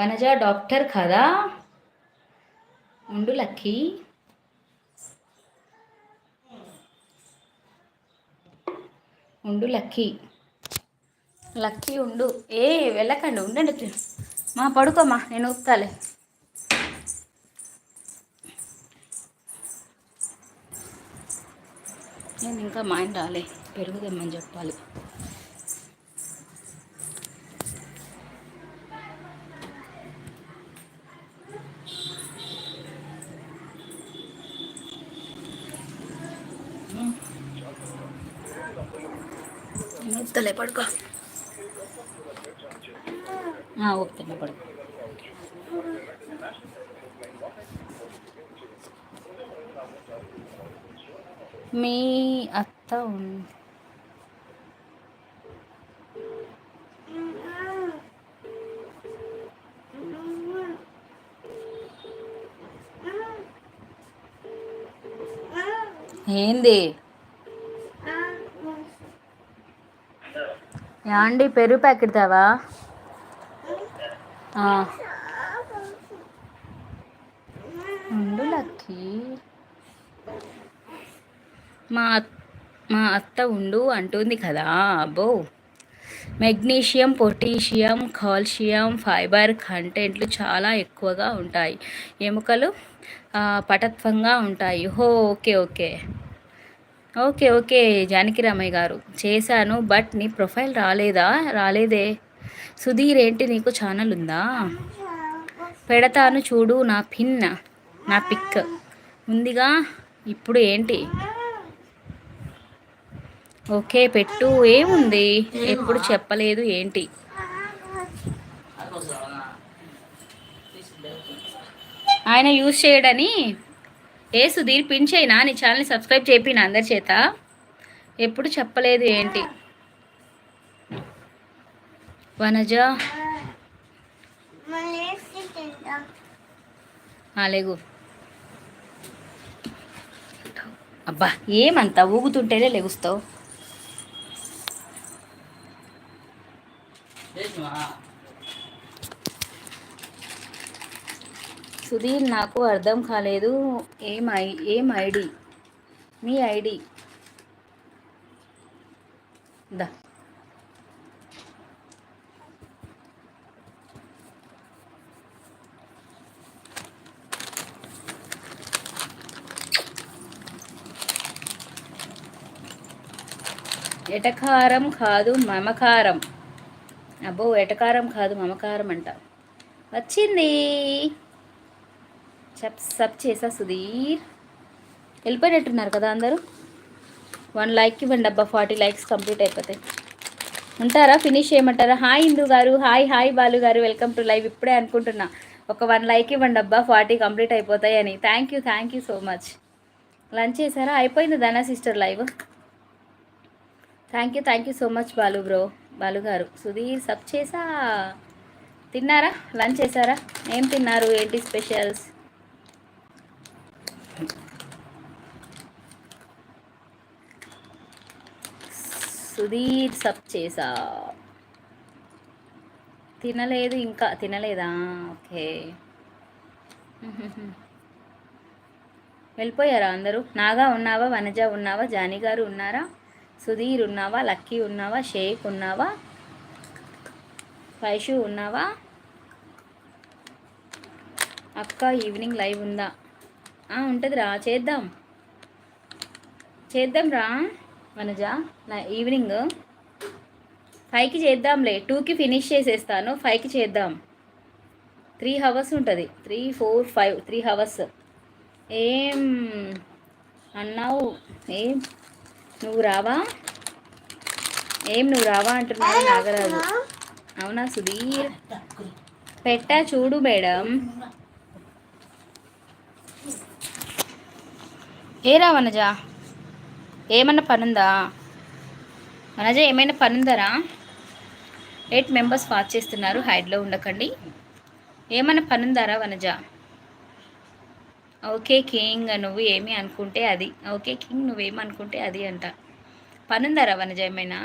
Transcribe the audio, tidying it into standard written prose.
Vanaja doctor కదా. ఉండు lucky. ఉండు లక్కీ. లక్కీ ఉండు. వెళ్ళకండి, ఉండండి. మా పడుకోమా, నేను ఊపుతాలే. నేను ఇంకా మా ఆయన రాలే, పెరుగుదమ్మని చెప్పాలి. నేను ఊపుతలే, పడుకో. ఊపుతాను, పడుకో. మీ అత్త ఏంది యాండి? పెరుగు ప్యాకెట్ తావా? ఉండు లక్కీ. మా మా అత్త ఉండు అంటుంది కదా. అబ్బో, మెగ్నీషియం, పొటాషియం, కాల్షియం, ఫైబర్ కంటెంట్లు చాలా ఎక్కువగా ఉంటాయి. ఎముకలు పటత్వంగా ఉంటాయి. Okay okay okay okay Janakiramaiah గారు, చేశాను బట్ నీ ప్రొఫైల్ రాలేదే. సుధీర్, ఏంటి నీకు ఛానల్ ఉందా? పెడతాను చూడు, నా పిక్ ఉందిగా. ఇప్పుడు ఏంటి? ఓకే పెట్టు. ఏముంది? ఎప్పుడు చెప్పలేదు ఏంటి? ఆయన యూజ్ చేయడని. సుధీర్, పిన్ చేయనా? నీ ఛానల్ని సబ్స్క్రైబ్ చేపినా అందరి చేత? ఎప్పుడు చెప్పలేదు ఏంటి? వనజ లేగు. అబ్బా, ఏమంతా ఊగుతుంటేనే లెగుస్తావు. సుధీర్, నాకు అర్థం కాలేదు. ఏం ఐడి? మీ ఐడి దా. ఎటకారం కాదు మమకారం. అబ్బో, ఎటకారం కాదు మమకారం అంట. వచ్చింది. సబ్ చేసా సుధీర్. వెళ్ళిపోయినట్టున్నారు కదా అందరూ. 1 లైక్ ఇవ్వండి అబ్బా, 40 లైక్స్ కంప్లీట్ అయిపోతాయి. ఉంటారా? ఫినిష్ చేయమంటారా? హాయ్ ఇందు గారు, హాయ్ బాలు గారు, వెల్కమ్ టు లైవ్. ఇప్పుడే అనుకుంటున్నా ఒక 1 లైక్ ఇవ్వండి అబ్బా, 40 కంప్లీట్ అయిపోతాయి అని. Thank you so much. Lunch చేశారా? అయిపోయింది Dhana sister live. Thank you so much Balu garu. Sudheer, sub చేసా. తిన్నారా? లంచ్ చేశారా? ఏం తిన్నారు? ఏంటి స్పెషల్స్? సుధీర్, సబ్ చేసా. తినలేదు ఇంకా. తినలేదా? ఓకే. వెళ్ళిపోయారా అందరూ? నాగా ఉన్నావా? వనజ ఉన్నావా? జానీ గారు ఉన్నారా? సుధీర్ ఉన్నావా? లక్కీ ఉన్నావా? షేక్ ఉన్నావా? వైషు ఉన్నావా? అక్క, ఈవినింగ్ లైవ్ ఉందా? ఉంటుందిరా, చేద్దాం రా వనజ. ఈవినింగ్ 5కి చేద్దాంలే. 2కి ఫినిష్ చేసేస్తాను, 5కి చేద్దాం. 3 అవర్స్ ఉంటుంది. 3, 4, 5 3 అవర్స్. ఏం అన్నావు? నువ్వు రావా అంటున్నావు నాగరాజు. అవునా సుధీర్? పెట్టా చూడు మేడం. ఏరా వనజ, ఏమన్నా పనుందా? వనజ, ఏమైనా పనుందరా? 8 మెంబర్స్ వాచ్ చేస్తున్నారు, హైడ్లో ఉండకండి. ఏమన్నా పనుందారా వనజ? ఓకే కింగ్, నువ్వు ఏమి అనుకుంటే అది. ఓకే కింగ్, నువ్వేమనుకుంటే అది అంట. పనుందారా వనజ ఏమైనా?